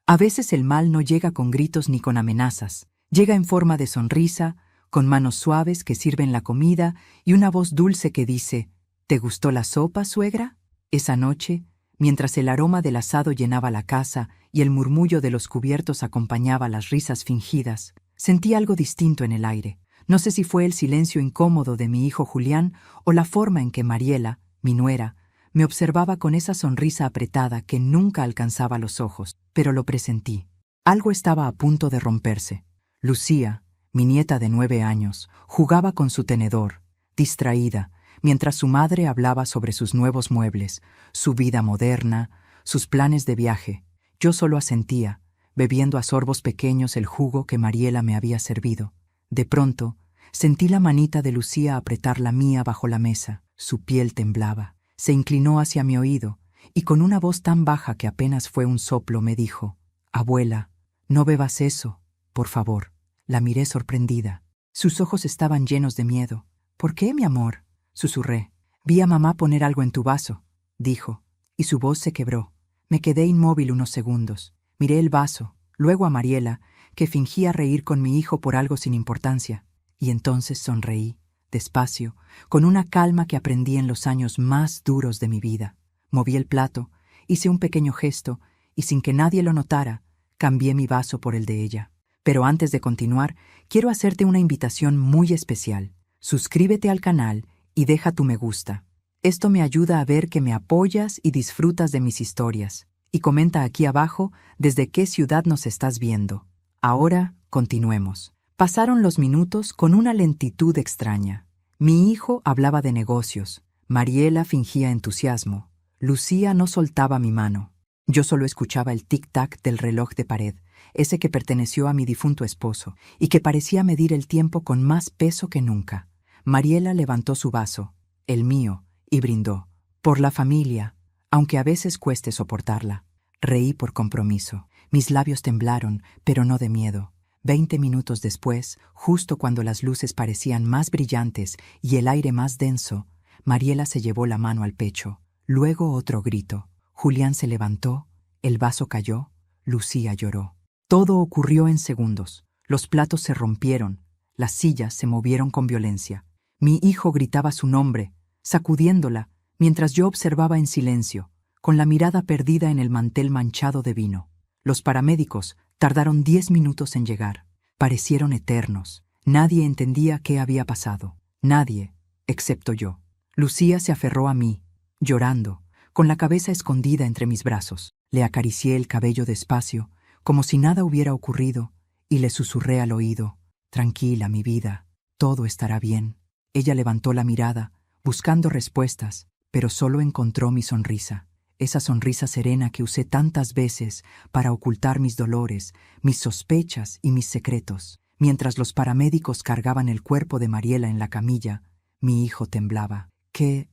A veces el mal no llega con gritos ni con amenazas. Llega en forma de sonrisa, con manos suaves que sirven la comida y una voz dulce que dice: ¿Te gustó la sopa, suegra? Esa noche, mientras el aroma del asado llenaba la casa y el murmullo de los cubiertos acompañaba las risas fingidas, sentí algo distinto en el aire. No sé si fue el silencio incómodo de mi hijo Julián o la forma en que Mariela, mi nuera, me observaba con esa sonrisa apretada que nunca alcanzaba los ojos, pero lo presentí. Algo estaba a punto de romperse. Lucía, mi nieta de 9 años, jugaba con su tenedor, distraída, mientras su madre hablaba sobre sus nuevos muebles, su vida moderna, sus planes de viaje. Yo solo asentía, bebiendo a sorbos pequeños el jugo que Mariela me había servido. De pronto, sentí la manita de Lucía apretar la mía bajo la mesa. Su piel temblaba. Se inclinó hacia mi oído y con una voz tan baja que apenas fue un soplo me dijo: «Abuela, no bebas eso, por favor». La miré sorprendida. Sus ojos estaban llenos de miedo. «¿Por qué, mi amor?», susurré. «Vi a mamá poner algo en tu vaso», dijo, y su voz se quebró. Me quedé inmóvil unos segundos. Miré el vaso, luego a Mariela, que fingía reír con mi hijo por algo sin importancia, y entonces sonreí, despacio, con una calma que aprendí en los años más duros de mi vida. Moví el plato, hice un pequeño gesto, y sin que nadie lo notara, cambié mi vaso por el de ella. Pero antes de continuar, quiero hacerte una invitación muy especial. Suscríbete al canal y deja tu me gusta. Esto me ayuda a ver que me apoyas y disfrutas de mis historias. Y comenta aquí abajo desde qué ciudad nos estás viendo. Ahora, continuemos. Pasaron los minutos con una lentitud extraña. Mi hijo hablaba de negocios. Mariela fingía entusiasmo. Lucía no soltaba mi mano. Yo solo escuchaba el tic-tac del reloj de pared, ese que perteneció a mi difunto esposo, y que parecía medir el tiempo con más peso que nunca. Mariela levantó su vaso, el mío, y brindó. Por la familia, aunque a veces cueste soportarla. Reí por compromiso. Mis labios temblaron, pero no de miedo. 20 minutos después, justo cuando las luces parecían más brillantes y el aire más denso, Mariela se llevó la mano al pecho. Luego otro grito. Julián se levantó, el vaso cayó, Lucía lloró. Todo ocurrió en segundos. Los platos se rompieron, las sillas se movieron con violencia. Mi hijo gritaba su nombre, sacudiéndola, mientras yo observaba en silencio, con la mirada perdida en el mantel manchado de vino. Los paramédicos tardaron 10 minutos en llegar. Parecieron eternos. Nadie entendía qué había pasado. Nadie, excepto yo. Lucía se aferró a mí, llorando, con la cabeza escondida entre mis brazos. Le acaricié el cabello despacio, como si nada hubiera ocurrido, y le susurré al oído: «Tranquila, mi vida, todo estará bien». Ella levantó la mirada, buscando respuestas, pero solo encontró mi sonrisa. Esa sonrisa serena que usé tantas veces para ocultar mis dolores, mis sospechas y mis secretos. Mientras los paramédicos cargaban el cuerpo de Mariela en la camilla, mi hijo temblaba. ¿Qué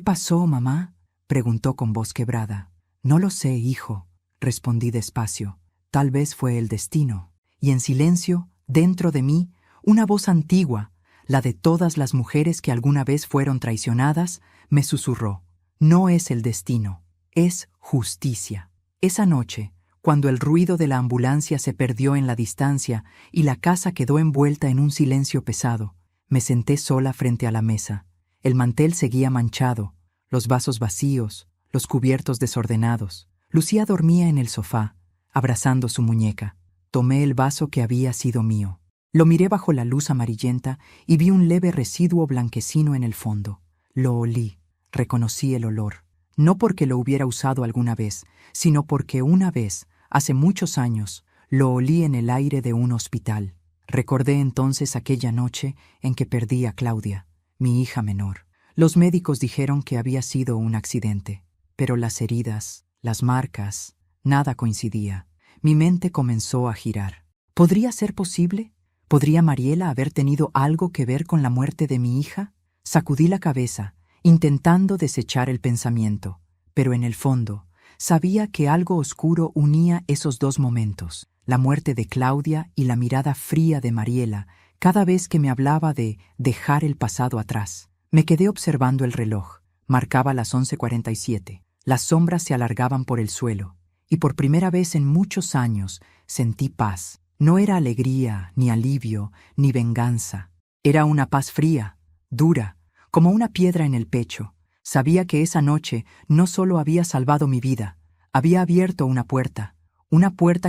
pasó, mamá?», preguntó con voz quebrada. «No lo sé, hijo», respondí despacio. «Tal vez fue el destino». Y en silencio, dentro de mí, una voz antigua, la de todas las mujeres que alguna vez fueron traicionadas, me susurró: «No es el destino, es justicia». Esa noche, cuando el ruido de la ambulancia se perdió en la distancia y la casa quedó envuelta en un silencio pesado, me senté sola frente a la mesa. El mantel seguía manchado, los vasos vacíos, los cubiertos desordenados. Lucía dormía en el sofá, abrazando su muñeca. Tomé el vaso que había sido mío. Lo miré bajo la luz amarillenta y vi un leve residuo blanquecino en el fondo. Lo olí, reconocí el olor. No porque lo hubiera usado alguna vez, sino porque una vez, hace muchos años, lo olí en el aire de un hospital. Recordé entonces aquella noche en que perdí a Claudia, mi hija menor. Los médicos dijeron que había sido un accidente, pero las heridas, las marcas, nada coincidía. Mi mente comenzó a girar. ¿Podría ser posible? ¿Podría Mariela haber tenido algo que ver con la muerte de mi hija? Sacudí la cabeza, intentando desechar el pensamiento, pero en el fondo sabía que algo oscuro unía esos dos momentos, la muerte de Claudia y la mirada fría de Mariela cada vez que me hablaba de dejar el pasado atrás. Me quedé observando el reloj. Marcaba las 11:47. Las sombras se alargaban por el suelo, y por primera vez en muchos años sentí paz. No era alegría, ni alivio, ni venganza. Era una paz fría, dura, como una piedra en el pecho. Sabía que esa noche no solo había salvado mi vida, había abierto una puerta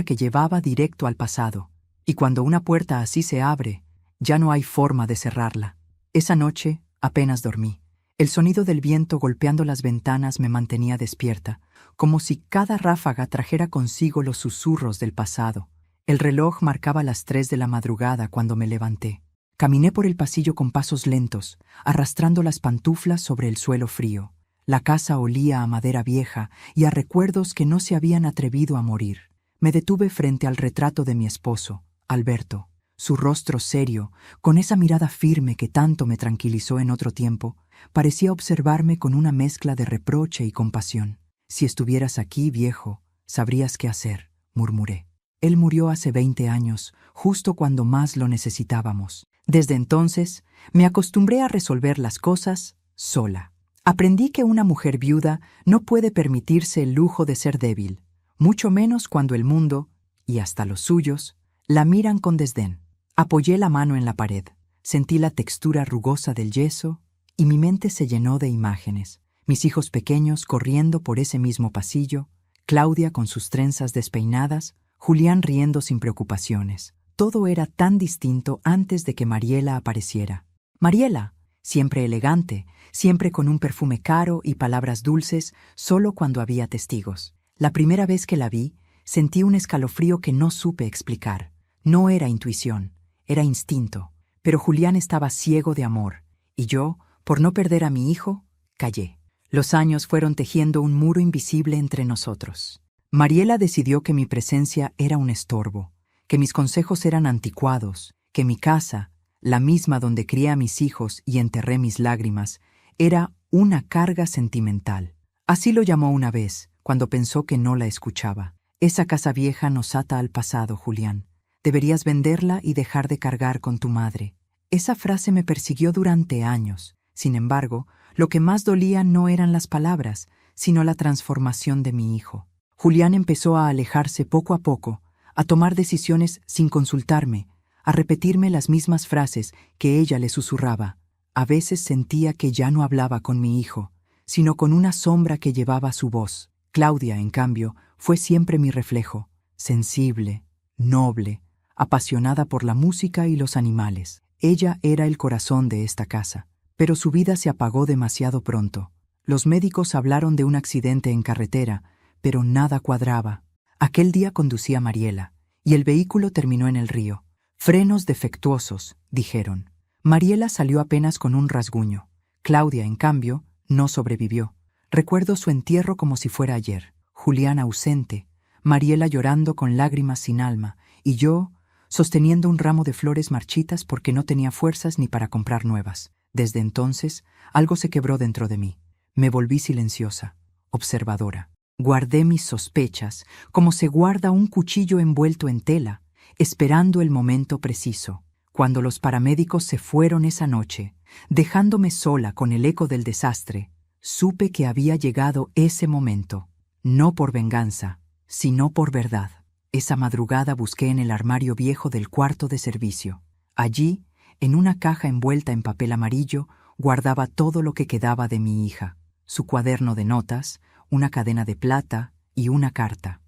que llevaba directo al pasado. Y cuando una puerta así se abre, ya no hay forma de cerrarla. Esa noche apenas dormí. El sonido del viento golpeando las ventanas me mantenía despierta, como si cada ráfaga trajera consigo los susurros del pasado. El reloj marcaba las 3 de la madrugada cuando me levanté. Caminé por el pasillo con pasos lentos, arrastrando las pantuflas sobre el suelo frío. La casa olía a madera vieja y a recuerdos que no se habían atrevido a morir. Me detuve frente al retrato de mi esposo, Alberto. Su rostro serio, con esa mirada firme que tanto me tranquilizó en otro tiempo, parecía observarme con una mezcla de reproche y compasión. «Si estuvieras aquí, viejo, sabrías qué hacer», murmuré. Él murió hace 20 años, justo cuando más lo necesitábamos. Desde entonces, me acostumbré a resolver las cosas sola. Aprendí que una mujer viuda no puede permitirse el lujo de ser débil, mucho menos cuando el mundo, y hasta los suyos, la miran con desdén. Apoyé la mano en la pared, sentí la textura rugosa del yeso y mi mente se llenó de imágenes. Mis hijos pequeños corriendo por ese mismo pasillo, Claudia con sus trenzas despeinadas, Julián riendo sin preocupaciones. Todo era tan distinto antes de que Mariela apareciera. Mariela, siempre elegante, siempre con un perfume caro y palabras dulces, solo cuando había testigos. La primera vez que la vi, sentí un escalofrío que no supe explicar. No era intuición, era instinto. Pero Julián estaba ciego de amor, y yo, por no perder a mi hijo, callé. Los años fueron tejiendo un muro invisible entre nosotros. Mariela decidió que mi presencia era un estorbo, que mis consejos eran anticuados, que mi casa, la misma donde crié a mis hijos y enterré mis lágrimas, era una carga sentimental. Así lo llamó una vez, cuando pensó que no la escuchaba. Esa casa vieja nos ata al pasado, Julián. Deberías venderla y dejar de cargar con tu madre. Esa frase me persiguió durante años. Sin embargo, lo que más dolía no eran las palabras, sino la transformación de mi hijo. Julián empezó a alejarse poco a poco, a tomar decisiones sin consultarme, a repetirme las mismas frases que ella le susurraba. A veces sentía que ya no hablaba con mi hijo, sino con una sombra que llevaba su voz. Claudia, en cambio, fue siempre mi reflejo, sensible, noble, apasionada por la música y los animales. Ella era el corazón de esta casa, pero su vida se apagó demasiado pronto. Los médicos hablaron de un accidente en carretera, pero nada cuadraba. Aquel día conducía Mariela, y el vehículo terminó en el río. Frenos defectuosos, dijeron. Mariela salió apenas con un rasguño. Claudia, en cambio, no sobrevivió. Recuerdo su entierro como si fuera ayer. Julián ausente, Mariela llorando con lágrimas sin alma, y yo sosteniendo un ramo de flores marchitas porque no tenía fuerzas ni para comprar nuevas. Desde entonces, algo se quebró dentro de mí. Me volví silenciosa, observadora. Guardé mis sospechas, como se guarda un cuchillo envuelto en tela, esperando el momento preciso. Cuando los paramédicos se fueron esa noche, dejándome sola con el eco del desastre, supe que había llegado ese momento, no por venganza, sino por verdad. Esa madrugada busqué en el armario viejo del cuarto de servicio. Allí, en una caja envuelta en papel amarillo, guardaba todo lo que quedaba de mi hija, su cuaderno de notas, una cadena de plata y una carta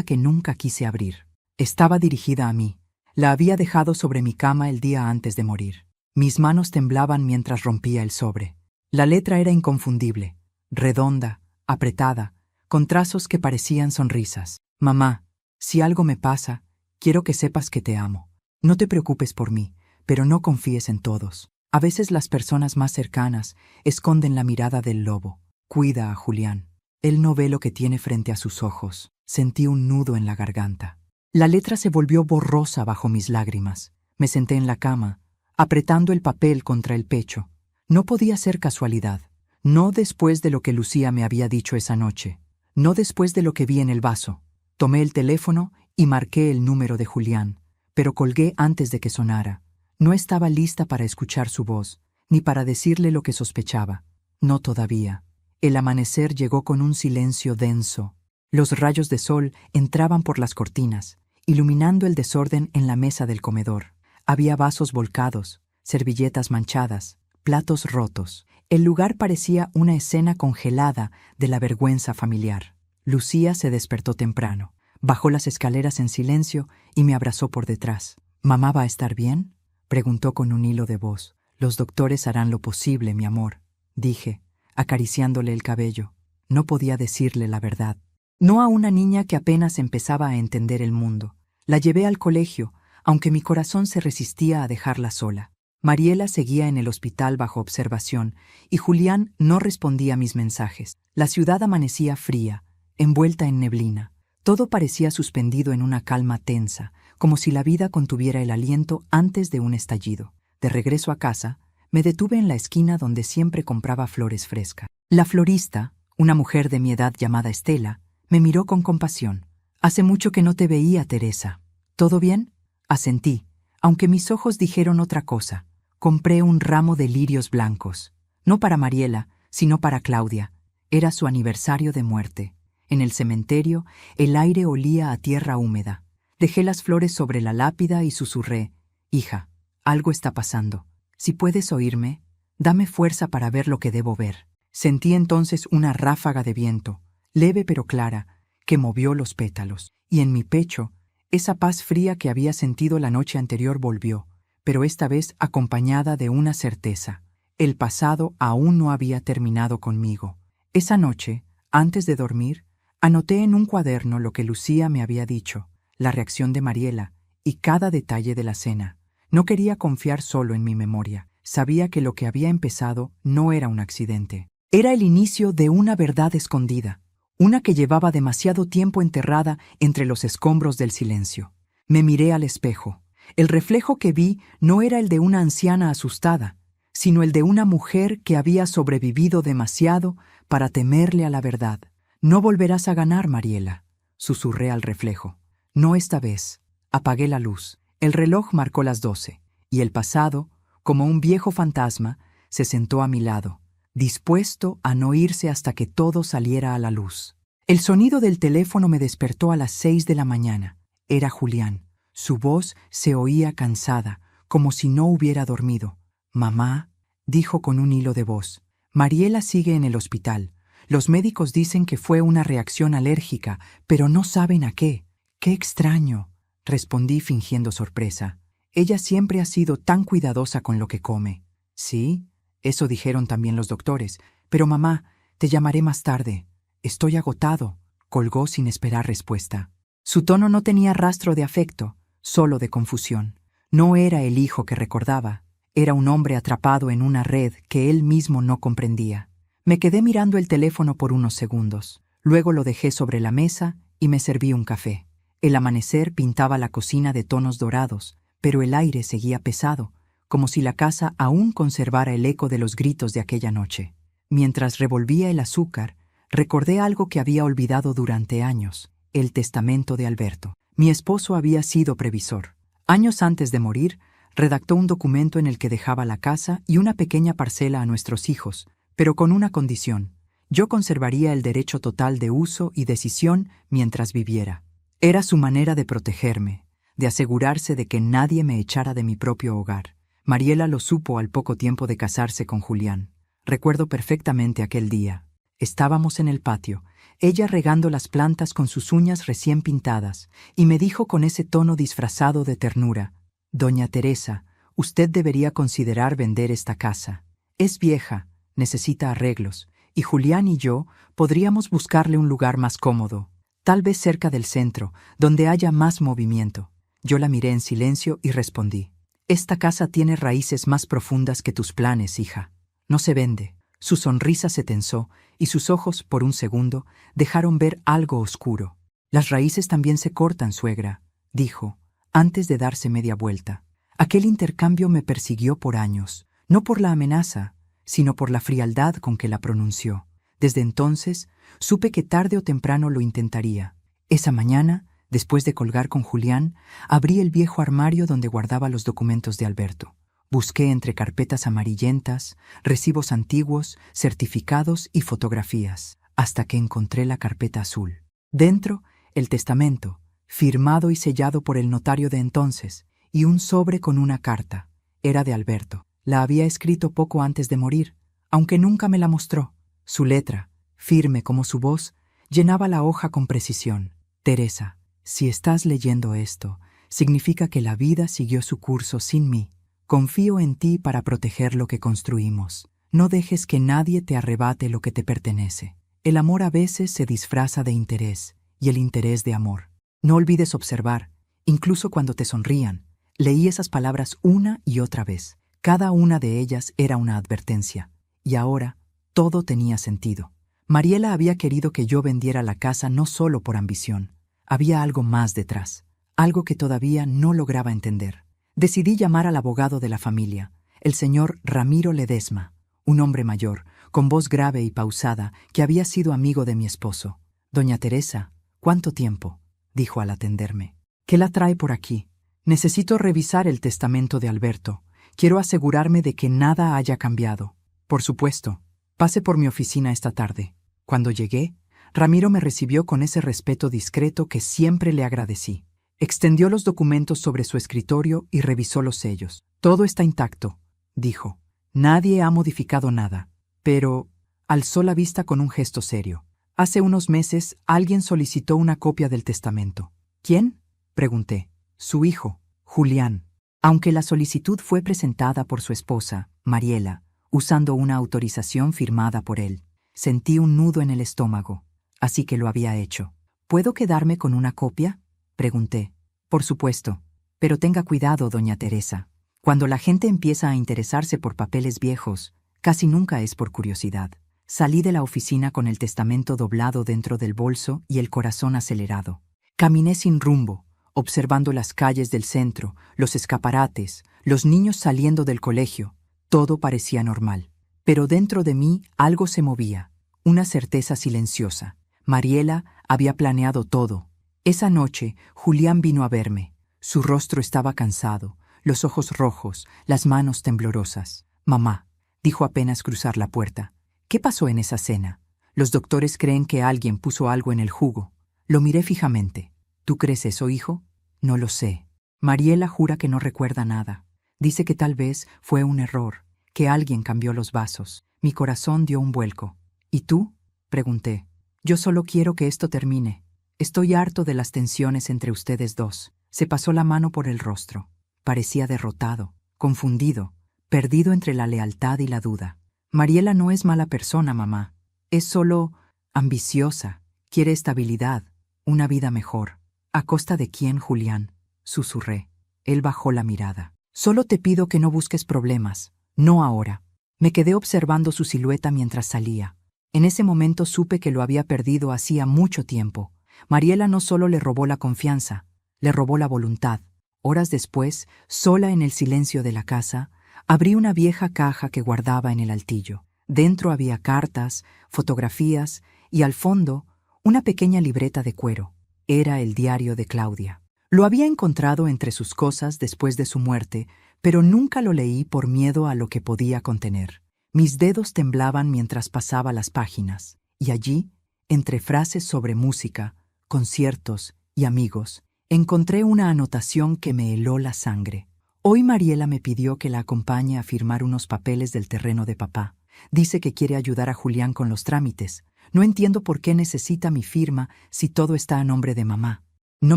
que nunca quise abrir. Estaba dirigida a mí. La había dejado sobre mi cama el día antes de morir. Mis manos temblaban mientras rompía el sobre. La letra era inconfundible, redonda, apretada, con trazos que parecían sonrisas. Mamá, si algo me pasa, quiero que sepas que te amo. No te preocupes por mí, pero no confíes en todos. A veces las personas más cercanas esconden la mirada del lobo. Cuida a Julián. Él no ve lo que tiene frente a sus ojos. Sentí un nudo en la garganta. La letra se volvió borrosa bajo mis lágrimas. Me senté en la cama, apretando el papel contra el pecho. No podía ser casualidad. No después de lo que Lucía me había dicho esa noche. No después de lo que vi en el vaso. Tomé el teléfono y marqué el número de Julián, pero colgué antes de que sonara. No estaba lista para escuchar su voz, ni para decirle lo que sospechaba. No todavía. El amanecer llegó con un silencio denso. Los rayos de sol entraban por las cortinas, iluminando el desorden en la mesa del comedor. Había vasos volcados, servilletas manchadas, platos rotos. El lugar parecía una escena congelada de la vergüenza familiar. Lucía se despertó temprano, bajó las escaleras en silencio y me abrazó por detrás. «¿Mamá va a estar bien?», preguntó con un hilo de voz. «Los doctores harán lo posible, mi amor», dije, acariciándole el cabello. No podía decirle la verdad. No a una niña que apenas empezaba a entender el mundo. La llevé al colegio, aunque mi corazón se resistía a dejarla sola. Mariela seguía en el hospital bajo observación y Julián no respondía a mis mensajes. La ciudad amanecía fría, envuelta en neblina. Todo parecía suspendido en una calma tensa, como si la vida contuviera el aliento antes de un estallido. De regreso a casa, me detuve en la esquina donde siempre compraba flores frescas. La florista, una mujer de mi edad llamada Estela, me miró con compasión. «Hace mucho que no te veía, Teresa. ¿Todo bien?», asentí, aunque mis ojos dijeron otra cosa. Compré un ramo de lirios blancos, no para Mariela, sino para Claudia. Era su aniversario de muerte. En el cementerio, el aire olía a tierra húmeda. Dejé las flores sobre la lápida y susurré: «Hija, algo está pasando. Si puedes oírme, dame fuerza para ver lo que debo ver». Sentí entonces una ráfaga de viento, leve pero clara, que movió los pétalos, y en mi pecho, esa paz fría que había sentido la noche anterior volvió, pero esta vez acompañada de una certeza. El pasado aún no había terminado conmigo. Esa noche, antes de dormir, anoté en un cuaderno lo que Lucía me había dicho, la reacción de Mariela y cada detalle de la cena. No quería confiar solo en mi memoria. Sabía que lo que había empezado no era un accidente. Era el inicio de una verdad escondida, una que llevaba demasiado tiempo enterrada entre los escombros del silencio. Me miré al espejo. El reflejo que vi no era el de una anciana asustada, sino el de una mujer que había sobrevivido demasiado para temerle a la verdad. «No volverás a ganar, Mariela», susurré al reflejo. «No esta vez». Apagué la luz. El reloj marcó las 12, y el pasado, como un viejo fantasma, se sentó a mi lado, dispuesto a no irse hasta que todo saliera a la luz. El sonido del teléfono me despertó a las 6 de la mañana. Era Julián. Su voz se oía cansada, como si no hubiera dormido. «Mamá», dijo con un hilo de voz, «Mariela sigue en el hospital. Los médicos dicen que fue una reacción alérgica, pero no saben a qué». «Qué extraño», respondí fingiendo sorpresa. «Ella siempre ha sido tan cuidadosa con lo que come». «Sí, eso dijeron también los doctores. Pero mamá, te llamaré más tarde. Estoy agotado», colgó sin esperar respuesta. Su tono no tenía rastro de afecto, solo de confusión. No era el hijo que recordaba. Era un hombre atrapado en una red que él mismo no comprendía. Me quedé mirando el teléfono por unos segundos. Luego lo dejé sobre la mesa y me serví un café. El amanecer pintaba la cocina de tonos dorados, pero el aire seguía pesado, como si la casa aún conservara el eco de los gritos de aquella noche. Mientras revolvía el azúcar, recordé algo que había olvidado durante años: el testamento de Alberto. Mi esposo había sido previsor. Años antes de morir, redactó un documento en el que dejaba la casa y una pequeña parcela a nuestros hijos, pero con una condición: yo conservaría el derecho total de uso y decisión mientras viviera. Era su manera de protegerme, de asegurarse de que nadie me echara de mi propio hogar. Mariela lo supo al poco tiempo de casarse con Julián. Recuerdo perfectamente aquel día. Estábamos en el patio, ella regando las plantas con sus uñas recién pintadas, y me dijo con ese tono disfrazado de ternura: «Doña Teresa, usted debería considerar vender esta casa. Es vieja, necesita arreglos, y Julián y yo podríamos buscarle un lugar más cómodo, tal vez cerca del centro, donde haya más movimiento». Yo la miré en silencio y respondí: «Esta casa tiene raíces más profundas que tus planes, hija. No se vende». Su sonrisa se tensó y sus ojos, por un segundo, dejaron ver algo oscuro. «Las raíces también se cortan, suegra», dijo, antes de darse media vuelta. Aquel intercambio me persiguió por años, no por la amenaza, sino por la frialdad con que la pronunció. Desde entonces, supe que tarde o temprano lo intentaría. Esa mañana, después de colgar con Julián, abrí el viejo armario donde guardaba los documentos de Alberto. Busqué entre carpetas amarillentas, recibos antiguos, certificados y fotografías, hasta que encontré la carpeta azul. Dentro, el testamento, firmado y sellado por el notario de entonces, y un sobre con una carta. Era de Alberto. La había escrito poco antes de morir, aunque nunca me la mostró. Su letra, firme como su voz, llenaba la hoja con precisión. Teresa, si estás leyendo esto, significa que la vida siguió su curso sin mí. Confío en ti para proteger lo que construimos. No dejes que nadie te arrebate lo que te pertenece. El amor a veces se disfraza de interés, y el interés de amor. No olvides observar, incluso cuando te sonrían. Leí esas palabras una y otra vez. Cada una de ellas era una advertencia. Y ahora, todo tenía sentido. Mariela había querido que yo vendiera la casa no solo por ambición. Había algo más detrás, algo que todavía no lograba entender. Decidí llamar al abogado de la familia, el señor Ramiro Ledesma, un hombre mayor, con voz grave y pausada, que había sido amigo de mi esposo. «Doña Teresa, ¿cuánto tiempo?», dijo al atenderme. «¿Qué la trae por aquí? Necesito revisar el testamento de Alberto. Quiero asegurarme de que nada haya cambiado». «Por supuesto. Pase por mi oficina esta tarde». Cuando llegué, Ramiro me recibió con ese respeto discreto que siempre le agradecí. Extendió los documentos sobre su escritorio y revisó los sellos. «Todo está intacto», dijo. «Nadie ha modificado nada». Pero alzó la vista con un gesto serio. «Hace unos meses alguien solicitó una copia del testamento». «¿Quién?», pregunté. «Su hijo, Julián». Aunque la solicitud fue presentada por su esposa, Mariela, usando una autorización firmada por él, sentí un nudo en el estómago, así que lo había hecho. «¿Puedo quedarme con una copia?», pregunté. «Por supuesto, pero tenga cuidado, doña Teresa. Cuando la gente empieza a interesarse por papeles viejos, casi nunca es por curiosidad». Salí de la oficina con el testamento doblado dentro del bolso y el corazón acelerado. Caminé sin rumbo, observando las calles del centro, los escaparates, los niños saliendo del colegio. Todo parecía normal. Pero dentro de mí algo se movía, una certeza silenciosa. Mariela había planeado todo. Esa noche, Julián vino a verme. Su rostro estaba cansado, los ojos rojos, las manos temblorosas. «Mamá», dijo apenas cruzar la puerta. «¿Qué pasó en esa cena? Los doctores creen que alguien puso algo en el jugo». Lo miré fijamente. «¿Tú crees eso, hijo?». «No lo sé». Mariela jura que no recuerda nada. Dice que tal vez fue un error, que alguien cambió los vasos. Mi corazón dio un vuelco. «¿Y tú?», pregunté. «Yo solo quiero que esto termine. Estoy harto de las tensiones entre ustedes dos». Se pasó la mano por el rostro. Parecía derrotado, confundido, perdido entre la lealtad y la duda. «Mariela no es mala persona, mamá. Es solo ambiciosa. Quiere estabilidad, una vida mejor». «¿A costa de quién, Julián?», susurré. Él bajó la mirada. «Solo te pido que no busques problemas. No ahora». Me quedé observando su silueta mientras salía. En ese momento supe que lo había perdido hacía mucho tiempo. Mariela no solo le robó la confianza, le robó la voluntad. Horas después, sola en el silencio de la casa, abrí una vieja caja que guardaba en el altillo. Dentro había cartas, fotografías y, al fondo, una pequeña libreta de cuero. Era el diario de Claudia. Lo había encontrado entre sus cosas después de su muerte, pero nunca lo leí por miedo a lo que podía contener. Mis dedos temblaban mientras pasaba las páginas, y allí, entre frases sobre música, conciertos y amigos, encontré una anotación que me heló la sangre. Hoy Mariela me pidió que la acompañe a firmar unos papeles del terreno de papá. Dice que quiere ayudar a Julián con los trámites. No entiendo por qué necesita mi firma si todo está a nombre de mamá. No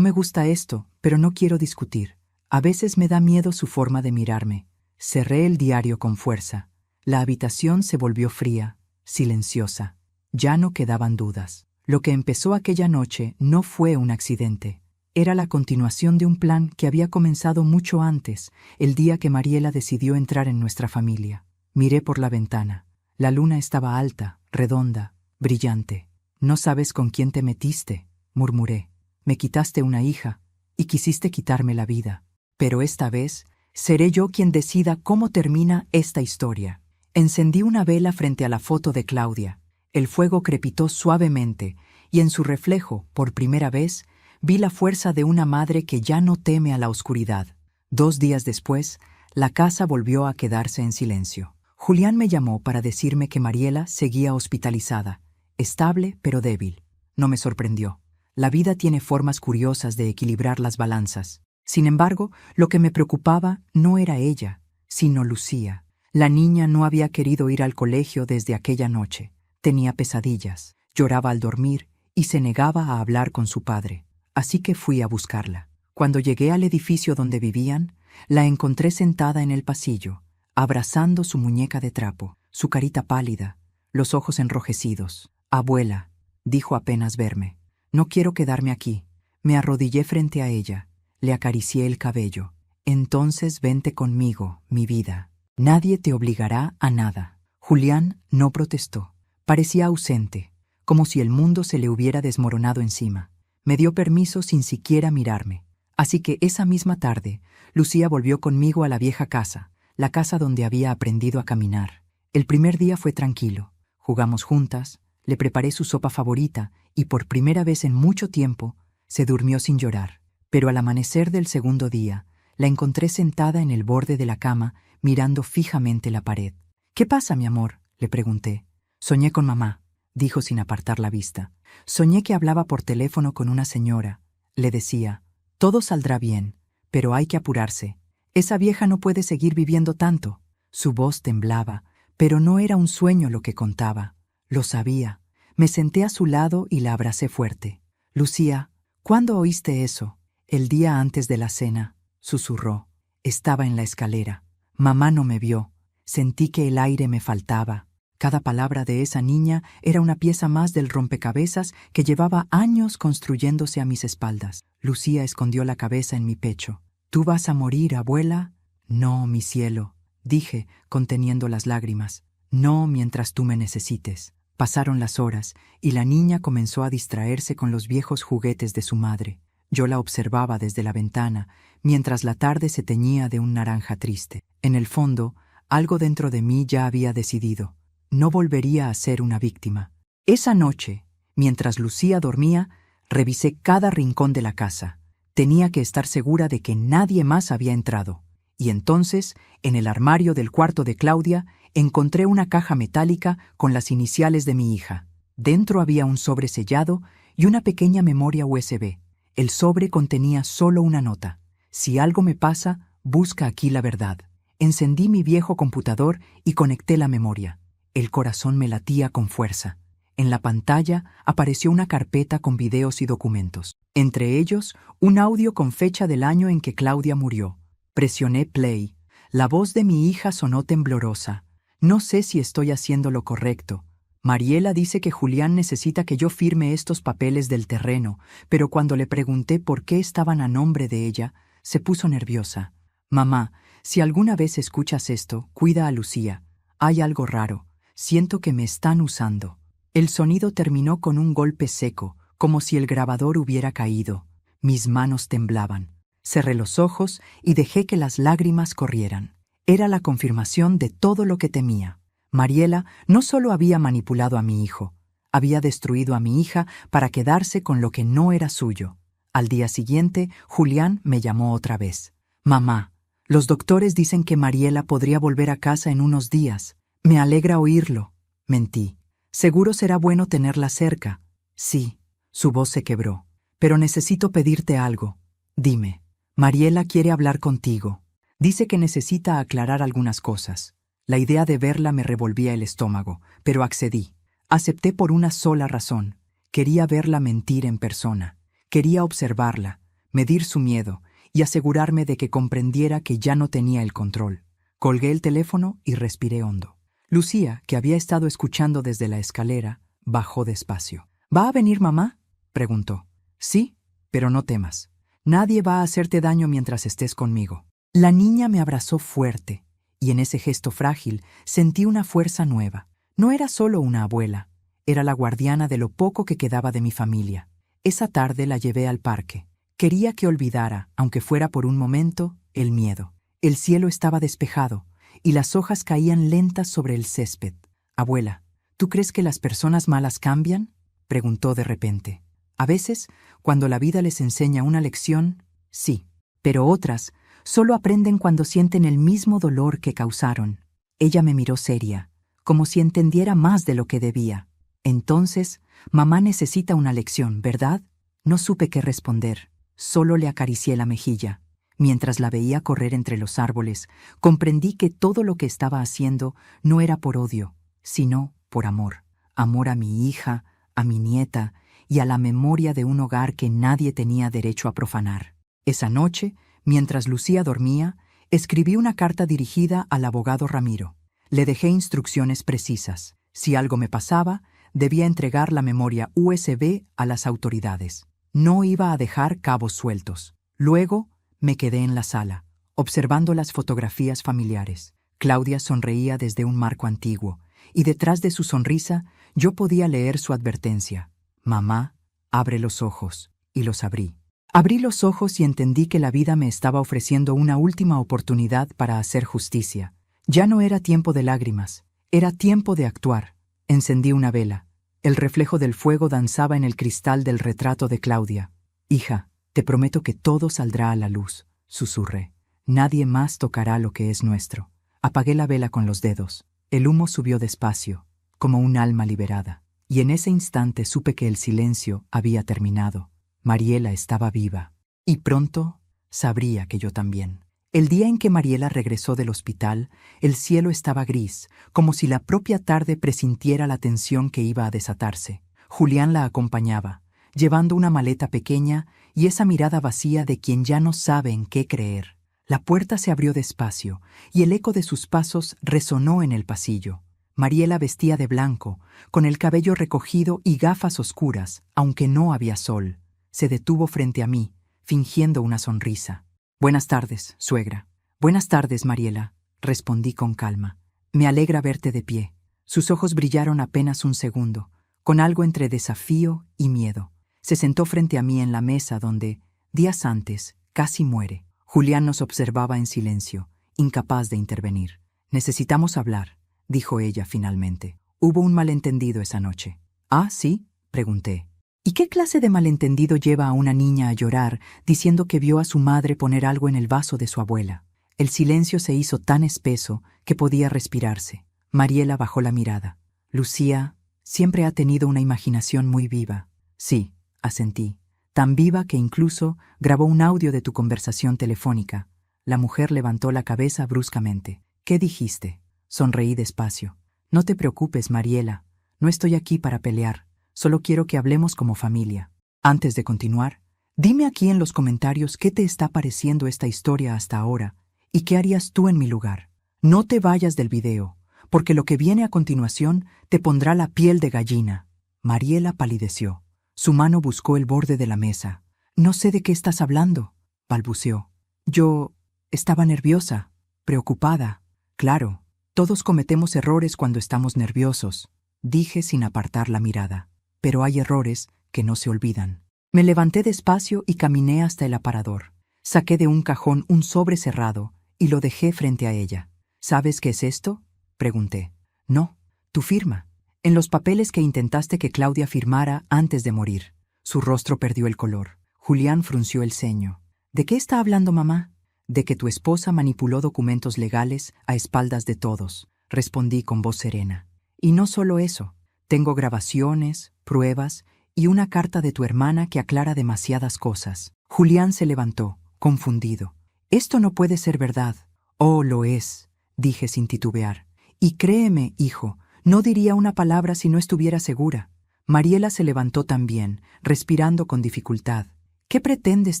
me gusta esto, pero no quiero discutir. A veces me da miedo su forma de mirarme. Cerré el diario con fuerza. La habitación se volvió fría, silenciosa. Ya no quedaban dudas. Lo que empezó aquella noche no fue un accidente. Era la continuación de un plan que había comenzado mucho antes, el día que Mariela decidió entrar en nuestra familia. Miré por la ventana. La luna estaba alta, redonda, brillante. «No sabes con quién te metiste», murmuré. «Me quitaste una hija y quisiste quitarme la vida. Pero esta vez seré yo quien decida cómo termina esta historia». Encendí una vela frente a la foto de Claudia. El fuego crepitó suavemente y en su reflejo, por primera vez, vi la fuerza de una madre que ya no teme a la oscuridad. 2 días después, la casa volvió a quedarse en silencio. Julián me llamó para decirme que Mariela seguía hospitalizada, estable pero débil. No me sorprendió. La vida tiene formas curiosas de equilibrar las balanzas. Sin embargo, lo que me preocupaba no era ella, sino Lucía. La niña no había querido ir al colegio desde aquella noche. Tenía pesadillas, lloraba al dormir y se negaba a hablar con su padre. Así que fui a buscarla. Cuando llegué al edificio donde vivían, la encontré sentada en el pasillo, abrazando su muñeca de trapo, su carita pálida, los ojos enrojecidos. «Abuela», dijo apenas verme, «no quiero quedarme aquí». Me arrodillé frente a ella, le acaricié el cabello. «Entonces vente conmigo, mi vida. Nadie te obligará a nada». Julián no protestó. Parecía ausente, como si el mundo se le hubiera desmoronado encima. Me dio permiso sin siquiera mirarme. Así que esa misma tarde, Lucía volvió conmigo a la vieja casa, la casa donde había aprendido a caminar. El primer día fue tranquilo. Jugamos juntas, le preparé su sopa favorita y por primera vez en mucho tiempo se durmió sin llorar. Pero al amanecer del segundo día, la encontré sentada en el borde de la cama, mirando fijamente la pared. «¿Qué pasa, mi amor?», le pregunté. «Soñé con mamá», dijo sin apartar la vista. «Soñé que hablaba por teléfono con una señora. Le decía, todo saldrá bien, pero hay que apurarse. Esa vieja no puede seguir viviendo tanto». Su voz temblaba, pero no era un sueño lo que contaba. Lo sabía. Me senté a su lado y la abracé fuerte. «Lucía, ¿cuándo oíste eso?» «El día antes de la cena», susurró. «Estaba en la escalera. Mamá no me vio. Sentí que el aire me faltaba». Cada palabra de esa niña era una pieza más del rompecabezas que llevaba años construyéndose a mis espaldas. Lucía escondió la cabeza en mi pecho. «¿Tú vas a morir, abuela?» «No, mi cielo», dije, conteniendo las lágrimas. «No mientras tú me necesites». Pasaron las horas y la niña comenzó a distraerse con los viejos juguetes de su madre. Yo la observaba desde la ventana, mientras la tarde se teñía de un naranja triste. En el fondo, algo dentro de mí ya había decidido. No volvería a ser una víctima. Esa noche, mientras Lucía dormía, revisé cada rincón de la casa. Tenía que estar segura de que nadie más había entrado. Y entonces, en el armario del cuarto de Claudia, encontré una caja metálica con las iniciales de mi hija. Dentro había un sobre sellado y una pequeña memoria USB. El sobre contenía solo una nota. «Si algo me pasa, busca aquí la verdad». Encendí mi viejo computador y conecté la memoria. El corazón me latía con fuerza. En la pantalla apareció una carpeta con videos y documentos. Entre ellos, un audio con fecha del año en que Claudia murió. Presioné play. La voz de mi hija sonó temblorosa. «No sé si estoy haciendo lo correcto. Mariela dice que Julián necesita que yo firme estos papeles del terreno, pero cuando le pregunté por qué estaban a nombre de ella, se puso nerviosa. Mamá, si alguna vez escuchas esto, cuida a Lucía. Hay algo raro. Siento que me están usando». El sonido terminó con un golpe seco, como si el grabador hubiera caído. Mis manos temblaban. Cerré los ojos y dejé que las lágrimas corrieran. Era la confirmación de todo lo que temía. Mariela no solo había manipulado a mi hijo, había destruido a mi hija para quedarse con lo que no era suyo. Al día siguiente, Julián me llamó otra vez. «Mamá, los doctores dicen que Mariela podría volver a casa en unos días. Me alegra oírlo». Mentí. «Seguro será bueno tenerla cerca». «Sí». Su voz se quebró. «Pero necesito pedirte algo. Dime, Mariela quiere hablar contigo. Dice que necesita aclarar algunas cosas». La idea de verla me revolvía el estómago, pero accedí. Acepté por una sola razón. Quería verla mentir en persona. Quería observarla, medir su miedo y asegurarme de que comprendiera que ya no tenía el control. Colgué el teléfono y respiré hondo. Lucía, que había estado escuchando desde la escalera, bajó despacio. «¿Va a venir mamá?», preguntó. «Sí, pero no temas. Nadie va a hacerte daño mientras estés conmigo». La niña me abrazó fuerte, y en ese gesto frágil sentí una fuerza nueva. No era solo una abuela, era la guardiana de lo poco que quedaba de mi familia. Esa tarde la llevé al parque. Quería que olvidara, aunque fuera por un momento, el miedo. El cielo estaba despejado, y las hojas caían lentas sobre el césped. «Abuela, ¿tú crees que las personas malas cambian?», preguntó de repente. «A veces, cuando la vida les enseña una lección, sí, pero otras solo aprenden cuando sienten el mismo dolor que causaron». Ella me miró seria, como si entendiera más de lo que debía. «Entonces, mamá necesita una lección, ¿verdad?». No supe qué responder, solo le acaricié la mejilla. Mientras la veía correr entre los árboles, comprendí que todo lo que estaba haciendo no era por odio, sino por amor. Amor a mi hija, a mi nieta y a la memoria de un hogar que nadie tenía derecho a profanar. Esa noche, mientras Lucía dormía, escribí una carta dirigida al abogado Ramiro. Le dejé instrucciones precisas. Si algo me pasaba, debía entregar la memoria USB a las autoridades. No iba a dejar cabos sueltos. Luego, me quedé en la sala, observando las fotografías familiares. Claudia sonreía desde un marco antiguo, y detrás de su sonrisa yo podía leer su advertencia. Mamá, abre los ojos. Y los abrí. Abrí los ojos y entendí que la vida me estaba ofreciendo una última oportunidad para hacer justicia. Ya no era tiempo de lágrimas, era tiempo de actuar. Encendí una vela. El reflejo del fuego danzaba en el cristal del retrato de Claudia. Hija, te prometo que todo saldrá a la luz, susurré. Nadie más tocará lo que es nuestro. Apagué la vela con los dedos. El humo subió despacio, como un alma liberada. Y en ese instante supe que el silencio había terminado. Mariela estaba viva. Y pronto sabría que yo también. El día en que Mariela regresó del hospital, el cielo estaba gris, como si la propia tarde presintiera la tensión que iba a desatarse. Julián la acompañaba, llevando una maleta pequeña y esa mirada vacía de quien ya no sabe en qué creer. La puerta se abrió despacio y el eco de sus pasos resonó en el pasillo. Mariela vestía de blanco, con el cabello recogido y gafas oscuras, aunque no había sol. Se detuvo frente a mí, fingiendo una sonrisa. «Buenas tardes, suegra». «Buenas tardes, Mariela», respondí con calma. «Me alegra verte de pie». Sus ojos brillaron apenas un segundo, con algo entre desafío y miedo. Se sentó frente a mí en la mesa donde, días antes, casi muere. Julián nos observaba en silencio, incapaz de intervenir. «Necesitamos hablar», dijo ella finalmente. «Hubo un malentendido esa noche». «Ah, ¿sí?», pregunté. ¿Y qué clase de malentendido lleva a una niña a llorar diciendo que vio a su madre poner algo en el vaso de su abuela? El silencio se hizo tan espeso que podía respirarse. Mariela bajó la mirada. «Lucía siempre ha tenido una imaginación muy viva». «Sí», asentí. «Tan viva que incluso grabó un audio de tu conversación telefónica». La mujer levantó la cabeza bruscamente. «¿Qué dijiste?». Sonreí despacio. «No te preocupes, Mariela. No estoy aquí para pelear. Solo quiero que hablemos como familia». Antes de continuar, dime aquí en los comentarios qué te está pareciendo esta historia hasta ahora y qué harías tú en mi lugar. No te vayas del video, porque lo que viene a continuación te pondrá la piel de gallina. Mariela palideció. Su mano buscó el borde de la mesa. «No sé de qué estás hablando», balbuceó. «Yo estaba nerviosa, preocupada». «Claro, todos cometemos errores cuando estamos nerviosos», dije sin apartar la mirada. «Pero hay errores que no se olvidan». Me levanté despacio y caminé hasta el aparador. Saqué de un cajón un sobre cerrado y lo dejé frente a ella. «¿Sabes qué es esto?», pregunté. «No, tu firma. En los papeles que intentaste que Claudia firmara antes de morir». Su rostro perdió el color. Julián frunció el ceño. «¿De qué está hablando mamá?». «De que tu esposa manipuló documentos legales a espaldas de todos», respondí con voz serena. «Y no solo eso. Tengo grabaciones, pruebas y una carta de tu hermana que aclara demasiadas cosas». Julián se levantó, confundido. «Esto no puede ser verdad». «Oh, lo es», dije sin titubear. «Y créeme, hijo, no diría una palabra si no estuviera segura». Mariela se levantó también, respirando con dificultad. «¿Qué pretendes,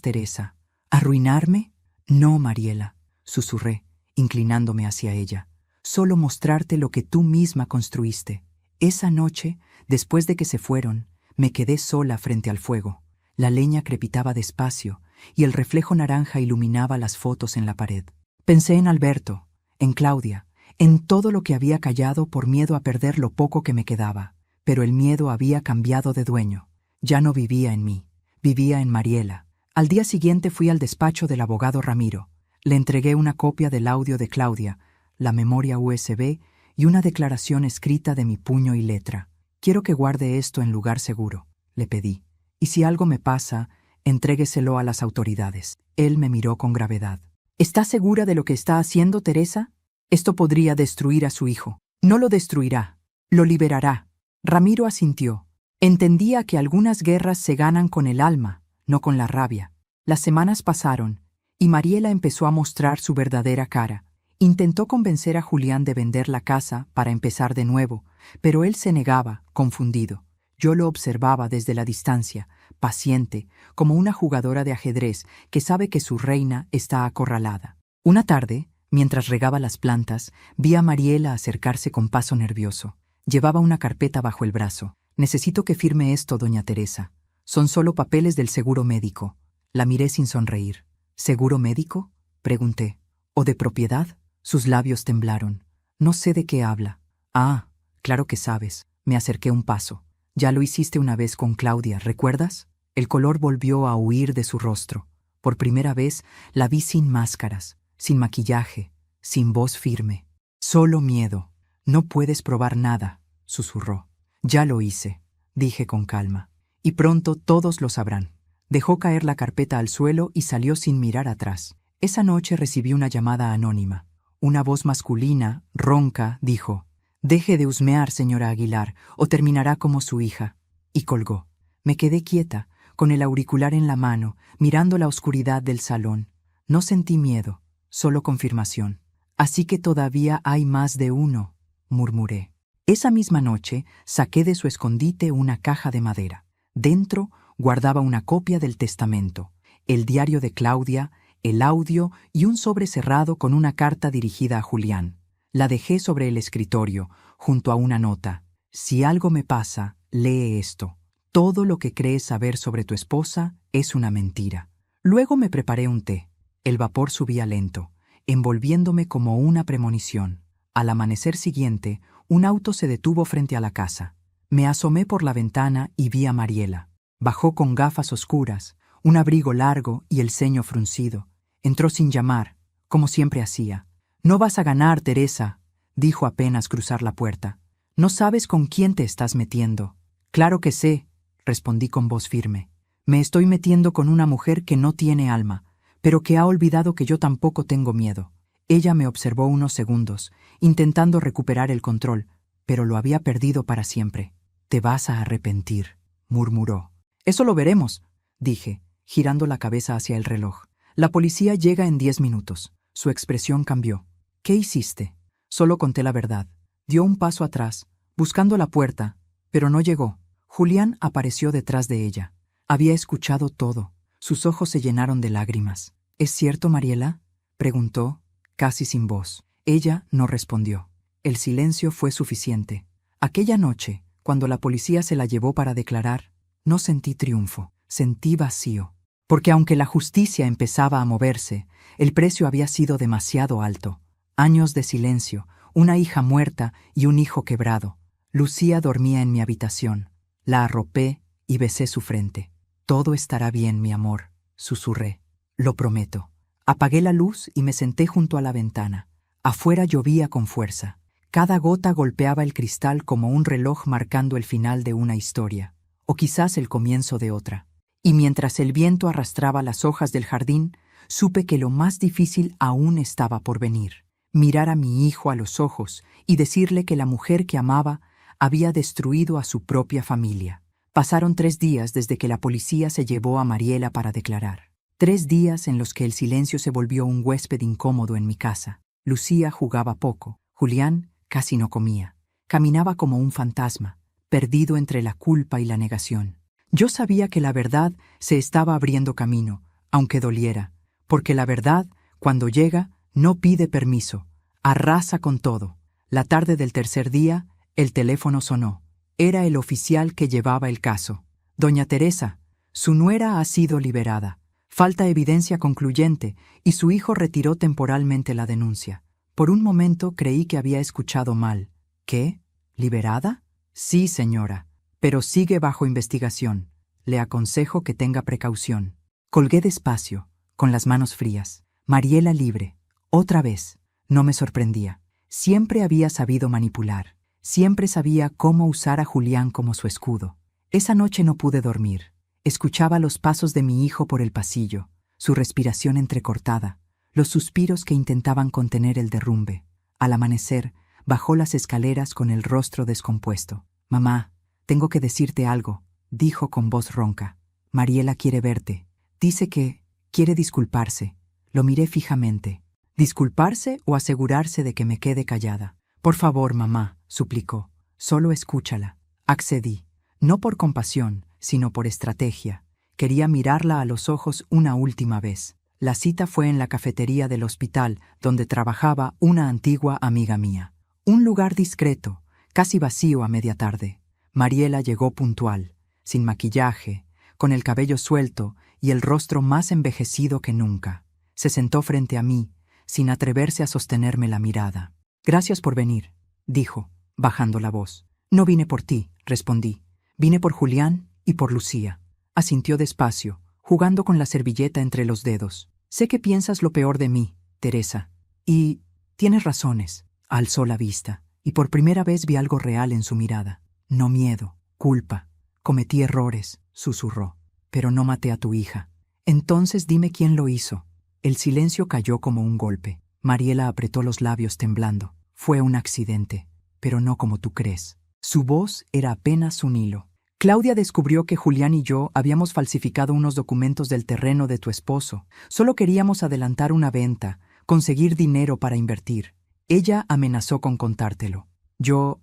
Teresa? ¿Arruinarme?». «No, Mariela», susurré, inclinándome hacia ella. «Solo mostrarte lo que tú misma construiste». Esa noche, después de que se fueron, me quedé sola frente al fuego. La leña crepitaba despacio y el reflejo naranja iluminaba las fotos en la pared. Pensé en Alberto, en Claudia, en todo lo que había callado por miedo a perder lo poco que me quedaba. Pero el miedo había cambiado de dueño. Ya no vivía en mí, vivía en Mariela. Al día siguiente fui al despacho del abogado Ramiro. Le entregué una copia del audio de Claudia, la memoria USB y una declaración escrita de mi puño y letra. «Quiero que guarde esto en lugar seguro», le pedí. «Y si algo me pasa, entrégueselo a las autoridades». Él me miró con gravedad. «¿Estás segura de lo que está haciendo, Teresa? Esto podría destruir a su hijo». «No lo destruirá, lo liberará». Ramiro asintió. Entendía que algunas guerras se ganan con el alma, no con la rabia. Las semanas pasaron, y Mariela empezó a mostrar su verdadera cara. Intentó convencer a Julián de vender la casa para empezar de nuevo, pero él se negaba, confundido. Yo lo observaba desde la distancia, paciente, como una jugadora de ajedrez que sabe que su reina está acorralada. Una tarde, mientras regaba las plantas, vi a Mariela acercarse con paso nervioso. Llevaba una carpeta bajo el brazo. «Necesito que firme esto, doña Teresa. Son solo papeles del seguro médico». La miré sin sonreír. «¿Seguro médico?», pregunté. «¿O de propiedad?». Sus labios temblaron. «No sé de qué habla». «Ah, claro que sabes». Me acerqué un paso. «Ya lo hiciste una vez con Claudia, ¿recuerdas?». El color volvió a huir de su rostro. Por primera vez la vi sin máscaras, sin maquillaje, sin voz firme. «Solo miedo. No puedes probar nada», susurró. «Ya lo hice», dije con calma. «Y pronto todos lo sabrán». Dejó caer la carpeta al suelo y salió sin mirar atrás. Esa noche recibí una llamada anónima. Una voz masculina, ronca, dijo: «Deje de husmear, señora Aguilar, o terminará como su hija». Y colgó. Me quedé quieta, con el auricular en la mano, mirando la oscuridad del salón. No sentí miedo, solo confirmación. «Así que todavía hay más de uno», murmuré. Esa misma noche saqué de su escondite una caja de madera. Dentro guardaba una copia del testamento, el diario de Claudia, el audio y un sobre cerrado con una carta dirigida a Julián. La dejé sobre el escritorio, junto a una nota. «Si algo me pasa, lee esto. Todo lo que crees saber sobre tu esposa es una mentira». Luego me preparé un té. El vapor subía lento, envolviéndome como una premonición. Al amanecer siguiente, un auto se detuvo frente a la casa. Me asomé por la ventana y vi a Mariela. Bajó con gafas oscuras, un abrigo largo y el ceño fruncido. Entró sin llamar, como siempre hacía. «No vas a ganar, Teresa», dijo apenas cruzar la puerta. «No sabes con quién te estás metiendo». «Claro que sé», respondí con voz firme. «Me estoy metiendo con una mujer que no tiene alma, pero que ha olvidado que yo tampoco tengo miedo». Ella me observó unos segundos, intentando recuperar el control, pero lo había perdido para siempre. «Te vas a arrepentir», murmuró. «Eso lo veremos», dije, girando la cabeza hacia el reloj. «La policía llega en 10 minutos». Su expresión cambió. «¿Qué hiciste?». Solo conté la verdad. Dio un paso atrás, buscando la puerta, pero no llegó. Julián apareció detrás de ella. Había escuchado todo. Sus ojos se llenaron de lágrimas. «¿Es cierto, Mariela?», preguntó, casi sin voz. Ella no respondió. El silencio fue suficiente. Aquella noche, cuando la policía se la llevó para declarar, no sentí triunfo, sentí vacío. Porque aunque la justicia empezaba a moverse, el precio había sido demasiado alto. Años de silencio, una hija muerta y un hijo quebrado. Lucía dormía en mi habitación. La arropé y besé su frente. «Todo estará bien, mi amor», susurré. «Lo prometo». Apagué la luz y me senté junto a la ventana. Afuera llovía con fuerza. Cada gota golpeaba el cristal como un reloj marcando el final de una historia, o quizás el comienzo de otra. Y mientras el viento arrastraba las hojas del jardín, supe que lo más difícil aún estaba por venir. Mirar a mi hijo a los ojos y decirle que la mujer que amaba había destruido a su propia familia. Pasaron 3 días desde que la policía se llevó a Mariela para declarar. 3 días en los que el silencio se volvió un huésped incómodo en mi casa. Lucía jugaba poco. Julián casi no comía. Caminaba como un fantasma, perdido entre la culpa y la negación. Yo sabía que la verdad se estaba abriendo camino, aunque doliera, porque la verdad, cuando llega, no pide permiso, arrasa con todo. La tarde del tercer día, el teléfono sonó. Era el oficial que llevaba el caso. «Doña Teresa, su nuera ha sido liberada. Falta evidencia concluyente y su hijo retiró temporalmente la denuncia». Por un momento creí que había escuchado mal. «¿Qué? ¿Liberada?». «Sí, señora, pero sigue bajo investigación. Le aconsejo que tenga precaución». Colgué despacio, con las manos frías. Mariela libre. Otra vez. No me sorprendía. Siempre había sabido manipular. Siempre sabía cómo usar a Julián como su escudo. Esa noche no pude dormir. Escuchaba los pasos de mi hijo por el pasillo, su respiración entrecortada, los suspiros que intentaban contener el derrumbe. Al amanecer, bajó las escaleras con el rostro descompuesto. «Mamá, Tengo que decirte algo, dijo con voz ronca. Mariela quiere verte. Dice que quiere disculparse. Lo miré fijamente. ¿Disculparse o asegurarse de que me quede callada? Por favor, mamá, suplicó. Solo escúchala. Accedí. No por compasión, sino por estrategia. Quería mirarla a los ojos una última vez. La cita fue en la cafetería del hospital, donde trabajaba una antigua amiga mía. Un lugar discreto, casi vacío a media tarde. Mariela llegó puntual, sin maquillaje, con el cabello suelto y el rostro más envejecido que nunca. Se sentó frente a mí, sin atreverse a sostenerme la mirada. Gracias por venir, dijo, bajando la voz. No vine por ti, respondí. Vine por Julián y por Lucía. Asintió despacio, jugando con la servilleta entre los dedos. Sé que piensas lo peor de mí, Teresa. Y tienes razones. Alzó la vista, y por primera vez vi algo real en su mirada. No miedo, culpa. Cometí errores, susurró. Pero no maté a tu hija. Entonces dime quién lo hizo. El silencio cayó como un golpe. Mariela apretó los labios temblando. Fue un accidente, pero no como tú crees. Su voz era apenas un hilo. Claudia descubrió que Julián y yo habíamos falsificado unos documentos del terreno de tu esposo. Solo queríamos adelantar una venta, conseguir dinero para invertir. Ella amenazó con contártelo. Yo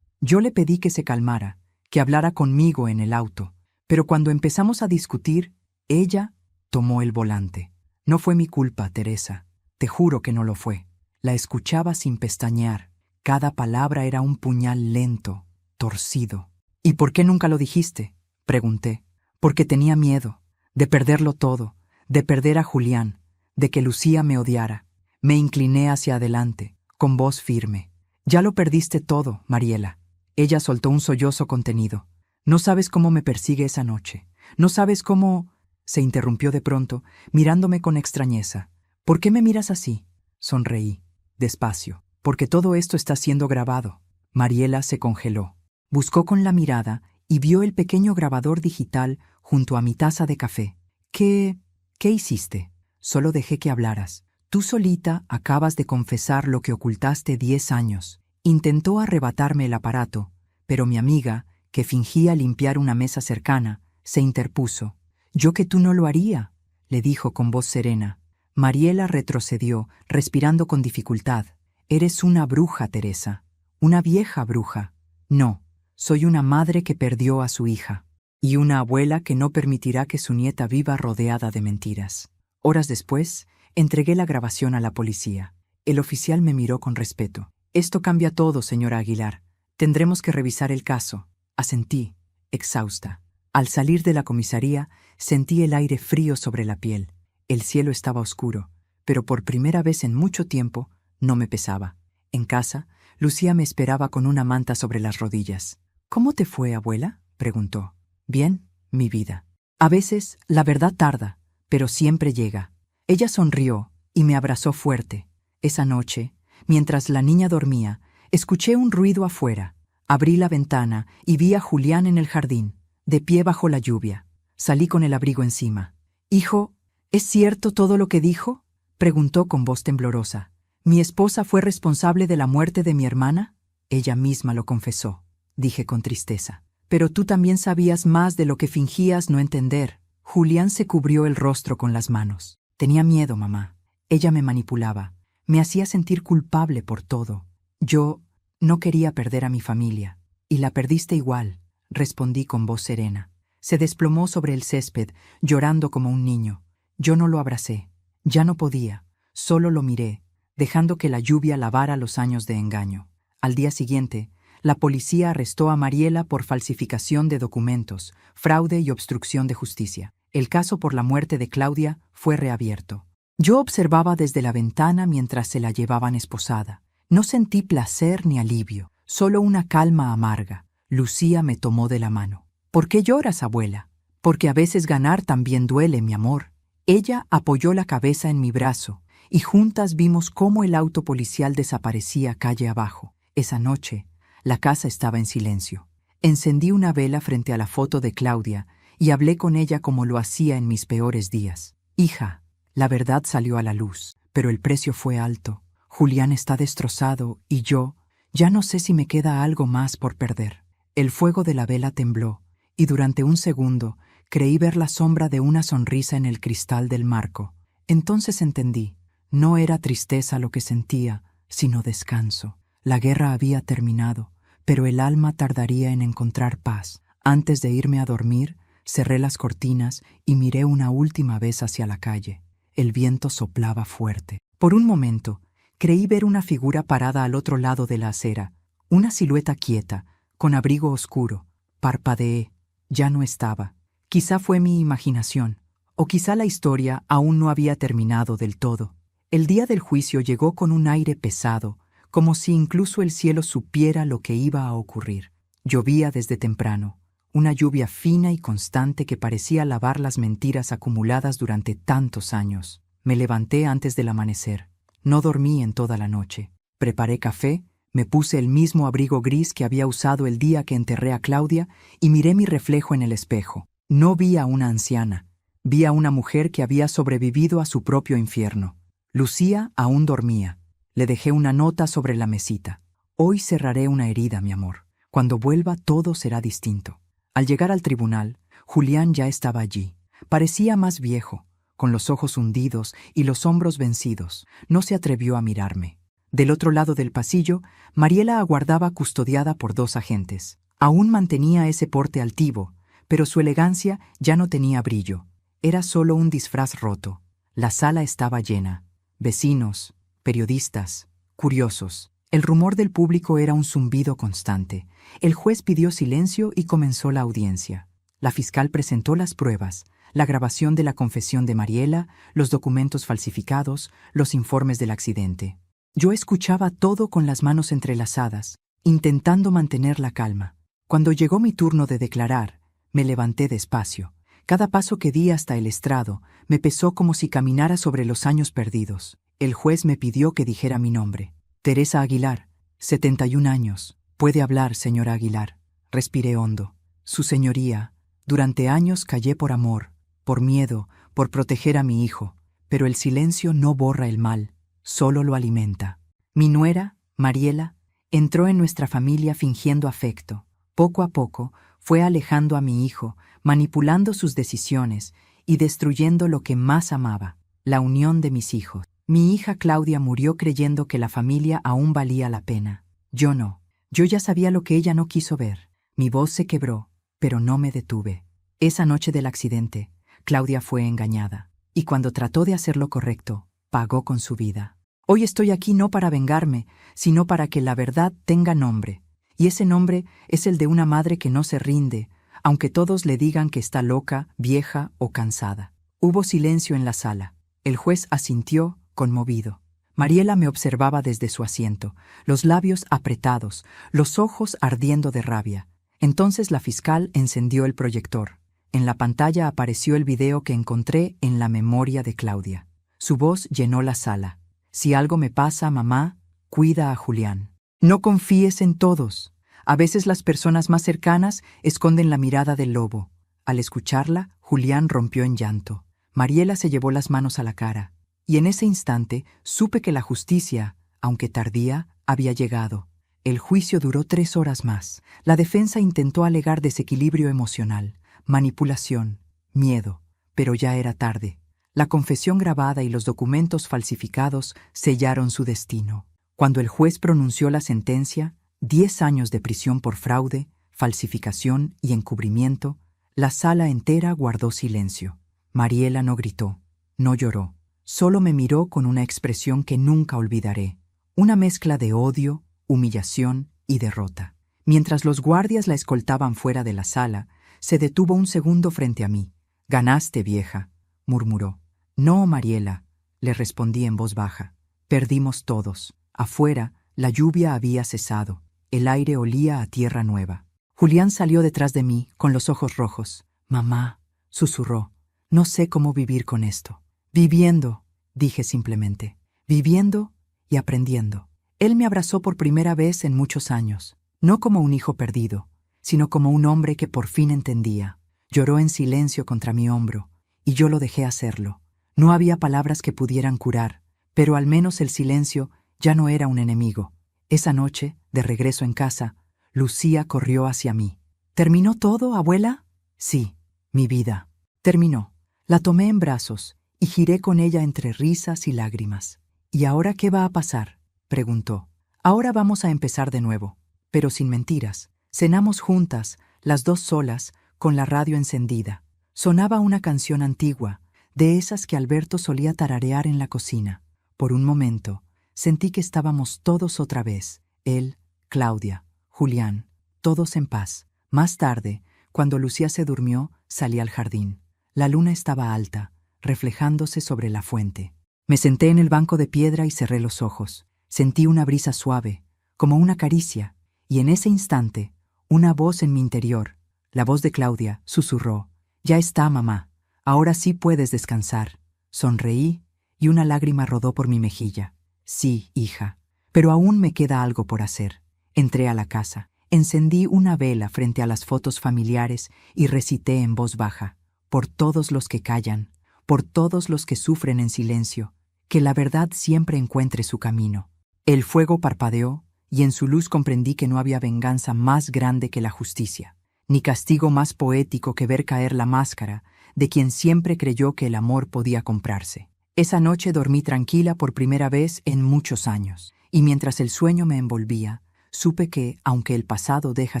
le pedí que se calmara, que hablara conmigo en el auto. Pero cuando empezamos a discutir, ella tomó el volante. No fue mi culpa, Teresa. Te juro que no lo fue. La escuchaba sin pestañear. Cada palabra era un puñal lento, torcido. ¿Y por qué nunca lo dijiste?, pregunté. Porque tenía miedo, de perderlo todo, de perder a Julián, de que Lucía me odiara. Me incliné hacia adelante, con voz firme. Ya lo perdiste todo, Mariela. Ella soltó un sollozo contenido. No sabes cómo me persigue esa noche. No sabes cómo... Se interrumpió de pronto, mirándome con extrañeza. ¿Por qué me miras así? Sonreí, despacio. Porque todo esto está siendo grabado. Mariela se congeló. Buscó con la mirada y vio el pequeño grabador digital junto a mi taza de café. ¿Qué hiciste? Solo dejé que hablaras. Tú solita acabas de confesar lo que ocultaste 10 años. Intentó arrebatarme el aparato, pero mi amiga, que fingía limpiar una mesa cercana, se interpuso. «Yo que tú no lo haría», le dijo con voz serena. Mariela retrocedió, respirando con dificultad. «Eres una bruja, Teresa. Una vieja bruja. No. Soy una madre que perdió a su hija, y una abuela que no permitirá que su nieta viva rodeada de mentiras». Horas después, entregué la grabación a la policía. El oficial me miró con respeto. «Esto cambia todo, señora Aguilar. Tendremos que revisar el caso». Asentí, exhausta. Al salir de la comisaría, sentí el aire frío sobre la piel. El cielo estaba oscuro, pero por primera vez en mucho tiempo no me pesaba. En casa, Lucía me esperaba con una manta sobre las rodillas. «¿Cómo te fue, abuela?», preguntó. «Bien, mi vida. A veces la verdad tarda, pero siempre llega». Ella sonrió y me abrazó fuerte. Esa noche, mientras la niña dormía, escuché un ruido afuera. Abrí la ventana y vi a Julián en el jardín, de pie bajo la lluvia. Salí con el abrigo encima. «Hijo, ¿es cierto todo lo que dijo?», preguntó con voz temblorosa. «¿Mi esposa fue responsable de la muerte de mi hermana?». «Ella misma lo confesó», dije con tristeza. «Pero tú también sabías más de lo que fingías no entender». Julián se cubrió el rostro con las manos. «Tenía miedo, mamá. Ella me manipulaba. Me hacía sentir culpable por todo. Yo no quería perder a mi familia. Y la perdiste igual», respondí con voz serena. Se desplomó sobre el césped, llorando como un niño. Yo no lo abracé. Ya no podía. Solo lo miré, dejando que la lluvia lavara los años de engaño. Al día siguiente, la policía arrestó a Mariela por falsificación de documentos, fraude y obstrucción de justicia. El caso por la muerte de Claudia fue reabierto. Yo observaba desde la ventana mientras se la llevaban esposada. No sentí placer ni alivio, solo una calma amarga. Lucía me tomó de la mano. «¿Por qué lloras, abuela?». «Porque a veces ganar también duele, mi amor». Ella apoyó la cabeza en mi brazo, y juntas vimos cómo el auto policial desaparecía calle abajo. Esa noche, la casa estaba en silencio. Encendí una vela frente a la foto de Claudia y hablé con ella como lo hacía en mis peores días. «Hija, la verdad salió a la luz, pero el precio fue alto. Julián está destrozado y yo ya no sé si me queda algo más por perder». El fuego de la vela tembló, y durante un segundo creí ver la sombra de una sonrisa en el cristal del marco. Entonces entendí, no era tristeza lo que sentía, sino descanso. La guerra había terminado, pero el alma tardaría en encontrar paz. Antes de irme a dormir, cerré las cortinas y miré una última vez hacia la calle. El viento soplaba fuerte. Por un momento, creí ver una figura parada al otro lado de la acera, una silueta quieta, con abrigo oscuro. Parpadeé. Ya no estaba. Quizá fue mi imaginación, o quizá la historia aún no había terminado del todo. El día del juicio llegó con un aire pesado, como si incluso el cielo supiera lo que iba a ocurrir. Llovía desde temprano, una lluvia fina y constante que parecía lavar las mentiras acumuladas durante tantos años. Me levanté antes del amanecer. No dormí en toda la noche. Preparé café, me puse el mismo abrigo gris que había usado el día que enterré a Claudia y miré mi reflejo en el espejo. No vi a una anciana, vi a una mujer que había sobrevivido a su propio infierno. Lucía aún dormía. Le dejé una nota sobre la mesita. Hoy cerraré una herida, mi amor. Cuando vuelva todo será distinto. Al llegar al tribunal, Julián ya estaba allí. Parecía más viejo, con los ojos hundidos y los hombros vencidos. No se atrevió a mirarme. Del otro lado del pasillo, Mariela aguardaba custodiada por 2 agentes. Aún mantenía ese porte altivo, pero su elegancia ya no tenía brillo. Era solo un disfraz roto. La sala estaba llena. Vecinos, periodistas, curiosos. El rumor del público era un zumbido constante. El juez pidió silencio y comenzó la audiencia. La fiscal presentó las pruebas, la grabación de la confesión de Mariela, los documentos falsificados, los informes del accidente. Yo escuchaba todo con las manos entrelazadas, intentando mantener la calma. Cuando llegó mi turno de declarar, me levanté despacio. Cada paso que di hasta el estrado me pesó como si caminara sobre los años perdidos. El juez me pidió que dijera mi nombre. Teresa Aguilar, 71 años. Puede hablar, señora Aguilar. Respiré hondo. Su señoría, durante años callé por amor, por miedo, por proteger a mi hijo, pero el silencio no borra el mal, solo lo alimenta. Mi nuera, Mariela, entró en nuestra familia fingiendo afecto. Poco a poco, fue alejando a mi hijo, manipulando sus decisiones y destruyendo lo que más amaba, la unión de mis hijos. Mi hija Claudia murió creyendo que la familia aún valía la pena. Yo no. Yo ya sabía lo que ella no quiso ver. Mi voz se quebró, pero no me detuve. Esa noche del accidente, Claudia fue engañada, y cuando trató de hacer lo correcto, pagó con su vida. Hoy estoy aquí no para vengarme, sino para que la verdad tenga nombre. Y ese nombre es el de una madre que no se rinde, aunque todos le digan que está loca, vieja o cansada. Hubo silencio en la sala. El juez asintió, conmovido. Mariela me observaba desde su asiento, los labios apretados, los ojos ardiendo de rabia. Entonces la fiscal encendió el proyector. En la pantalla apareció el video que encontré en la memoria de Claudia. Su voz llenó la sala. Si algo me pasa, mamá, cuida a Julián. No confíes en todos. A veces las personas más cercanas esconden la mirada del lobo. Al escucharla, Julián rompió en llanto. Mariela se llevó las manos a la cara. Y en ese instante supe que la justicia, aunque tardía, había llegado. El juicio duró 3 horas más. La defensa intentó alegar desequilibrio emocional, manipulación, miedo, pero ya era tarde. La confesión grabada y los documentos falsificados sellaron su destino. Cuando el juez pronunció la sentencia, 10 años de prisión por fraude, falsificación y encubrimiento, la sala entera guardó silencio. Mariela no gritó, no lloró. Solo me miró con una expresión que nunca olvidaré, una mezcla de odio, humillación y derrota. Mientras los guardias la escoltaban fuera de la sala, se detuvo un segundo frente a mí. «Ganaste, vieja», murmuró. «No, Mariela», le respondí en voz baja. «Perdimos todos». Afuera, la lluvia había cesado. El aire olía a tierra nueva. Julián salió detrás de mí, con los ojos rojos. «Mamá», susurró, «no sé cómo vivir con esto». «Viviendo», dije simplemente. «Viviendo y aprendiendo». Él me abrazó por primera vez en muchos años, no como un hijo perdido, sino como un hombre que por fin entendía. Lloró en silencio contra mi hombro, y yo lo dejé hacerlo. No había palabras que pudieran curar, pero al menos el silencio ya no era un enemigo. Esa noche, de regreso en casa, Lucía corrió hacia mí. ¿Terminó todo, abuela? Sí, mi vida. Terminó. La tomé en brazos y giré con ella entre risas y lágrimas. ¿Y ahora qué va a pasar?, preguntó. Ahora vamos a empezar de nuevo, pero sin mentiras. Cenamos juntas, las dos solas, con la radio encendida. Sonaba una canción antigua, de esas que Alberto solía tararear en la cocina. Por un momento, sentí que estábamos todos otra vez, él, Claudia, Julián, todos en paz. Más tarde, cuando Lucía se durmió, salí al jardín. La luna estaba alta, reflejándose sobre la fuente. Me senté en el banco de piedra y cerré los ojos. Sentí una brisa suave, como una caricia, y en ese instante, una voz en mi interior, la voz de Claudia, susurró: «Ya está, mamá. Ahora sí puedes descansar». Sonreí y una lágrima rodó por mi mejilla. Sí, hija, pero aún me queda algo por hacer. Entré a la casa, encendí una vela frente a las fotos familiares y recité en voz baja: «Por todos los que callan, por todos los que sufren en silencio, que la verdad siempre encuentre su camino». El fuego parpadeó y en su luz comprendí que no había venganza más grande que la justicia, ni castigo más poético que ver caer la máscara de quien siempre creyó que el amor podía comprarse. Esa noche dormí tranquila por primera vez en muchos años, y mientras el sueño me envolvía, supe que, aunque el pasado deja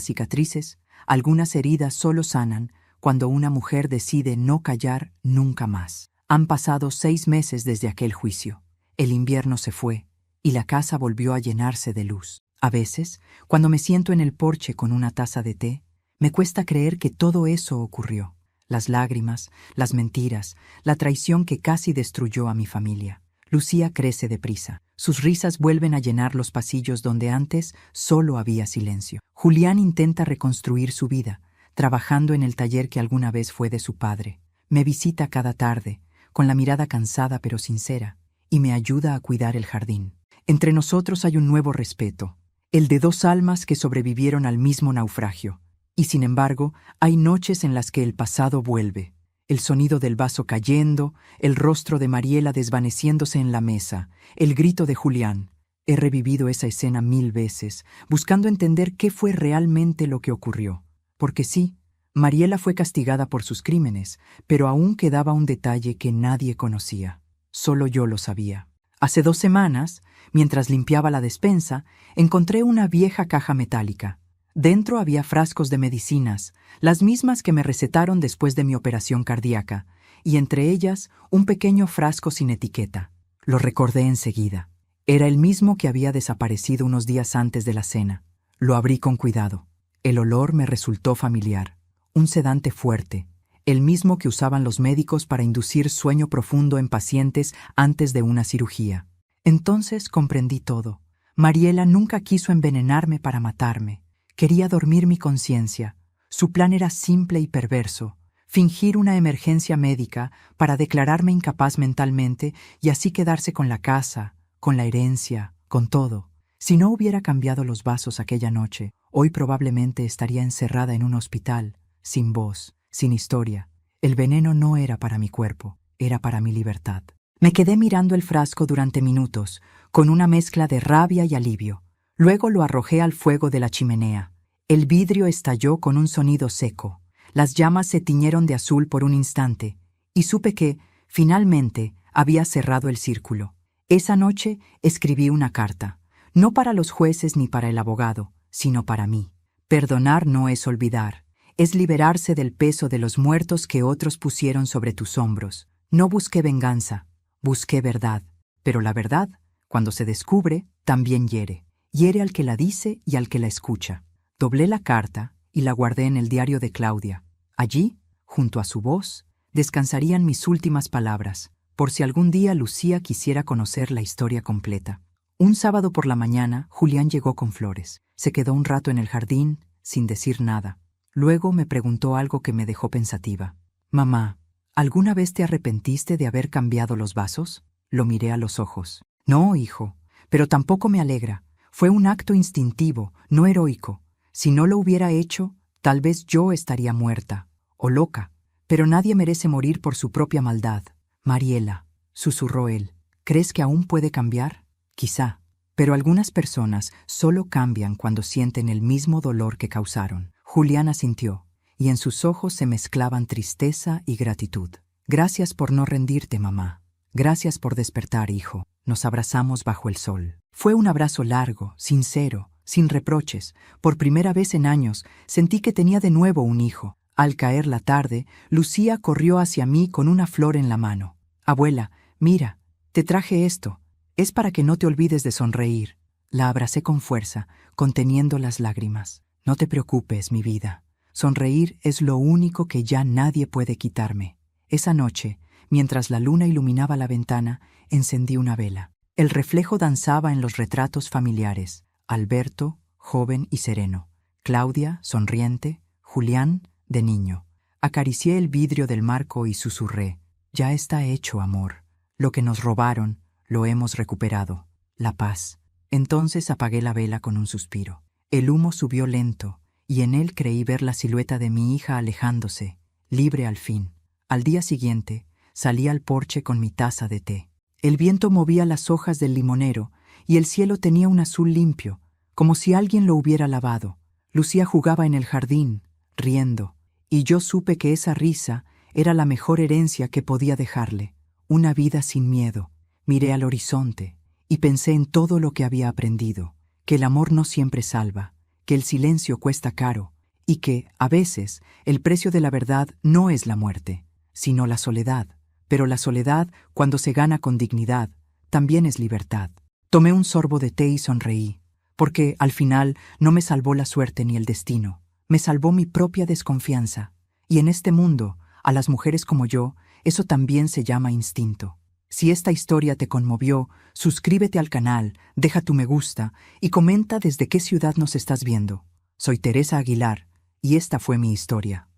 cicatrices, algunas heridas solo sanan cuando una mujer decide no callar nunca más. Han pasado 6 meses desde aquel juicio. El invierno se fue y la casa volvió a llenarse de luz. A veces, cuando me siento en el porche con una taza de té, me cuesta creer que todo eso ocurrió. Las lágrimas, las mentiras, la traición que casi destruyó a mi familia. Lucía crece deprisa. Sus risas vuelven a llenar los pasillos donde antes solo había silencio. Julián intenta reconstruir su vida, trabajando en el taller que alguna vez fue de su padre. Me visita cada tarde, con la mirada cansada pero sincera, y me ayuda a cuidar el jardín. Entre nosotros hay un nuevo respeto, el de 2 almas que sobrevivieron al mismo naufragio. Y sin embargo, hay noches en las que el pasado vuelve. El sonido del vaso cayendo, el rostro de Mariela desvaneciéndose en la mesa, el grito de Julián. He revivido esa escena 1000 veces, buscando entender qué fue realmente lo que ocurrió. Porque sí, Mariela fue castigada por sus crímenes, pero aún quedaba un detalle que nadie conocía. Solo yo lo sabía. Hace 2 semanas, mientras limpiaba la despensa, encontré una vieja caja metálica. Dentro había frascos de medicinas, las mismas que me recetaron después de mi operación cardíaca, y entre ellas un pequeño frasco sin etiqueta. Lo recordé enseguida. Era el mismo que había desaparecido unos días antes de la cena. Lo abrí con cuidado. El olor me resultó familiar. Un sedante fuerte, el mismo que usaban los médicos para inducir sueño profundo en pacientes antes de una cirugía. Entonces comprendí todo. Mariela nunca quiso envenenarme para matarme. Quería dormir mi conciencia. Su plan era simple y perverso: fingir una emergencia médica para declararme incapaz mentalmente y así quedarse con la casa, con la herencia, con todo. Si no hubiera cambiado los vasos aquella noche, hoy probablemente estaría encerrada en un hospital, sin voz, sin historia. El veneno no era para mi cuerpo, era para mi libertad. Me quedé mirando el frasco durante minutos, con una mezcla de rabia y alivio. Luego lo arrojé al fuego de la chimenea. El vidrio estalló con un sonido seco. Las llamas se tiñeron de azul por un instante, y supe que, finalmente, había cerrado el círculo. Esa noche escribí una carta, no para los jueces ni para el abogado, sino para mí. Perdonar no es olvidar. Es liberarse del peso de los muertos que otros pusieron sobre tus hombros. No busqué venganza, busqué verdad. Pero la verdad, cuando se descubre, también hiere. Hiere al que la dice y al que la escucha. Doblé la carta y la guardé en el diario de Claudia. Allí, junto a su voz, descansarían mis últimas palabras, por si algún día Lucía quisiera conocer la historia completa. Un sábado por la mañana, Julián llegó con flores. Se quedó un rato en el jardín, sin decir nada. Luego me preguntó algo que me dejó pensativa. «Mamá, ¿alguna vez te arrepentiste de haber cambiado los vasos?» Lo miré a los ojos. «No, hijo, pero tampoco me alegra. Fue un acto instintivo, no heroico. Si no lo hubiera hecho, tal vez yo estaría muerta o loca. Pero nadie merece morir por su propia maldad». «Mariela», susurró él, «¿crees que aún puede cambiar?» «Quizá, Pero algunas personas solo cambian cuando sienten el mismo dolor que causaron. Julián asintió, y en sus ojos se mezclaban tristeza y gratitud. Gracias por no rendirte, mamá. Gracias por despertar, hijo. Nos abrazamos bajo el sol. Fue un abrazo largo, sincero, sin reproches. Por primera vez en años sentí que tenía de nuevo un hijo. Al caer la tarde, Lucía corrió hacia mí con una flor en la mano. Abuela, mira, te traje esto. Es para que no te olvides de sonreír. La abracé con fuerza, conteniendo las lágrimas. No te preocupes, mi vida. Sonreír es lo único que ya nadie puede quitarme. Esa noche, mientras la luna iluminaba la ventana, encendí una vela. El reflejo danzaba en los retratos familiares. Alberto, joven y sereno. Claudia, sonriente. Julián, de niño. Acaricié el vidrio del marco y susurré. Ya está hecho, amor. Lo que nos robaron, lo hemos recuperado. La paz. Entonces apagué la vela con un suspiro. El humo subió lento, y en él creí ver la silueta de mi hija alejándose, libre al fin. Al día siguiente, salí al porche con mi taza de té. El viento movía las hojas del limonero, y el cielo tenía un azul limpio, como si alguien lo hubiera lavado. Lucía jugaba en el jardín, riendo, y yo supe que esa risa era la mejor herencia que podía dejarle, una vida sin miedo. Miré al horizonte, y pensé en todo lo que había aprendido, que el amor no siempre salva, que el silencio cuesta caro, y que, a veces, el precio de la verdad no es la muerte, sino la soledad. Pero la soledad, cuando se gana con dignidad, también es libertad. Tomé un sorbo de té y sonreí, porque, al final, no me salvó la suerte ni el destino, me salvó mi propia desconfianza. Y en este mundo, a las mujeres como yo, eso también se llama instinto. Si esta historia te conmovió, suscríbete al canal, deja tu me gusta y comenta desde qué ciudad nos estás viendo. Soy Teresa Aguilar, y esta fue mi historia.